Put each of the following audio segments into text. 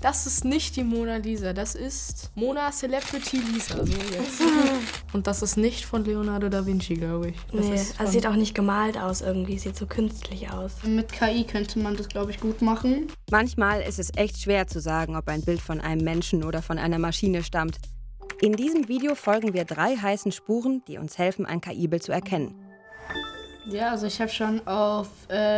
Das ist nicht die Mona Lisa, das ist Mona Celebrity Lisa. So jetzt. Und das ist nicht von Leonardo da Vinci, glaube ich. Das Nee, ist also sieht auch nicht gemalt aus irgendwie, sieht so künstlich aus. Mit KI könnte man das, glaube ich, gut machen. Manchmal ist es echt schwer zu sagen, ob ein Bild von einem Menschen oder von einer Maschine stammt. In diesem Video folgen wir 3 heißen Spuren, die uns helfen, ein KI-Bild zu erkennen. Ja, also ich habe schon auf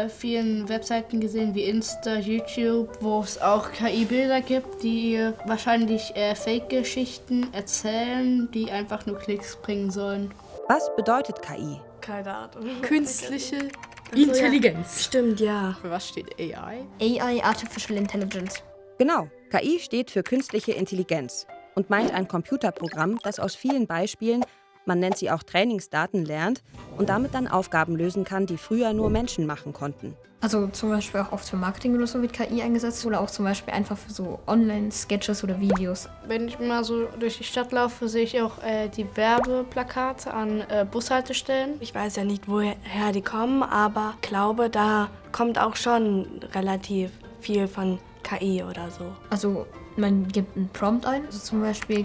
vielen Webseiten gesehen, wie Insta, YouTube, wo es auch KI-Bilder gibt, die wahrscheinlich Fake-Geschichten erzählen, die einfach nur Klicks bringen sollen. Was bedeutet KI? Keine Ahnung. künstliche Intelligenz. Stimmt, ja. Für was steht AI? AI, Artificial Intelligence. Genau, KI steht für künstliche Intelligenz und meint ein Computerprogramm, das aus vielen Beispielen, man nennt sie auch Trainingsdaten, lernt und damit dann Aufgaben lösen kann, die früher nur Menschen machen konnten. Also zum Beispiel auch oft für Marketing oder so wird KI eingesetzt oder auch zum Beispiel einfach für so Online-Sketches oder Videos. Wenn ich mal so durch die Stadt laufe, sehe ich auch die Werbeplakate an Bushaltestellen. Ich weiß ja nicht, woher die kommen, aber glaube, da kommt auch schon relativ viel von KI oder so. Also man gibt einen Prompt ein, also zum Beispiel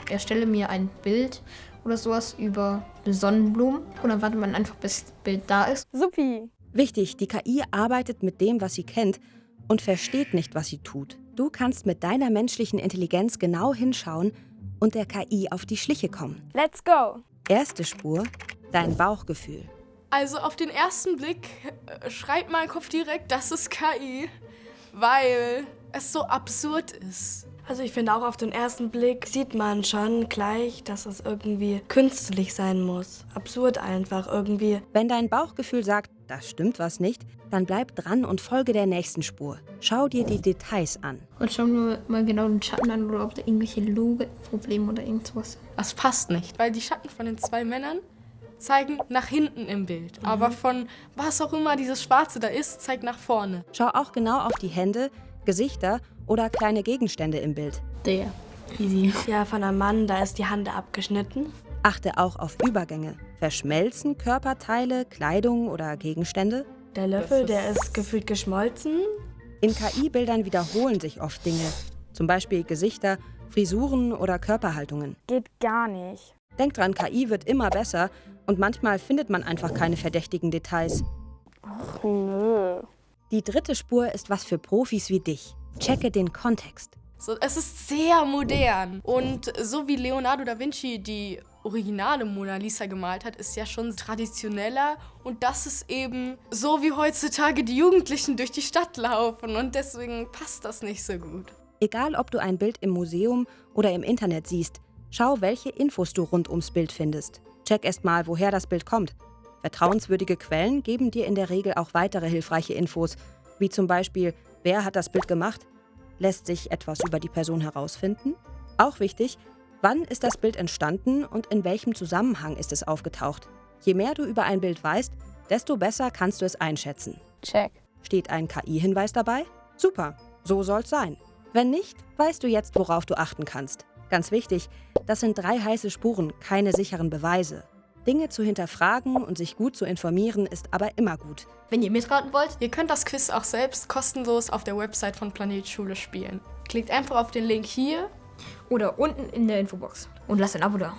erstelle mir ein Bild oder sowas über eine Sonnenblume und dann wartet man einfach, bis das Bild da ist. Supi. Wichtig, die KI arbeitet mit dem, was sie kennt und versteht nicht, was sie tut. Du kannst mit deiner menschlichen Intelligenz genau hinschauen und der KI auf die Schliche kommen. Let's go. Erste Spur, dein Bauchgefühl. Also auf den ersten Blick schreibt mein Kopf direkt, das ist KI, weil es so absurd ist. Also ich finde auch auf den ersten Blick sieht man schon gleich, dass es irgendwie künstlich sein muss. Absurd einfach irgendwie. Wenn dein Bauchgefühl sagt, da stimmt was nicht, dann bleib dran und folge der nächsten Spur. Schau dir die Details an. Und schauen wir mal genau den Schatten an oder ob da irgendwelche Logikprobleme oder irgendwas sind. Das passt nicht, weil die Schatten von den 2 Männern zeigen nach hinten im Bild. Aber von was auch immer dieses Schwarze da ist, zeigt nach vorne. Schau auch genau auf die Hände, Gesichter oder kleine Gegenstände im Bild. Der. Easy. Ja, von einem Mann, da ist die Hand abgeschnitten. Achte auch auf Übergänge. Verschmelzen Körperteile, Kleidung oder Gegenstände? Der Löffel, der ist gefühlt geschmolzen. In KI-Bildern wiederholen sich oft Dinge. Zum Beispiel Gesichter, Frisuren oder Körperhaltungen. Geht gar nicht. Denk dran, KI wird immer besser und manchmal findet man einfach keine verdächtigen Details. Ach nö. Die dritte Spur ist was für Profis wie dich. Checke den Kontext. So, es ist sehr modern. Und so wie Leonardo da Vinci die originale Mona Lisa gemalt hat, ist ja schon traditioneller. Und das ist eben so, wie heutzutage die Jugendlichen durch die Stadt laufen. Und deswegen passt das nicht so gut. Egal, ob du ein Bild im Museum oder im Internet siehst, schau, welche Infos du rund ums Bild findest. Check erst mal, woher das Bild kommt. Vertrauenswürdige Quellen geben dir in der Regel auch weitere hilfreiche Infos, wie zum Beispiel, wer hat das Bild gemacht? Lässt sich etwas über die Person herausfinden? Auch wichtig, wann ist das Bild entstanden und in welchem Zusammenhang ist es aufgetaucht? Je mehr du über ein Bild weißt, desto besser kannst du es einschätzen. Check. Steht ein KI-Hinweis dabei? Super, so soll's sein. Wenn nicht, weißt du jetzt, worauf du achten kannst. Ganz wichtig, das sind 3 heiße Spuren, keine sicheren Beweise. Dinge zu hinterfragen und sich gut zu informieren ist aber immer gut. Wenn ihr mitraten wollt, Ihr könnt das Quiz auch selbst kostenlos auf der Website von Planet Schule spielen. Klickt einfach auf den Link hier. oder unten in der Infobox. Und lasst ein Abo da.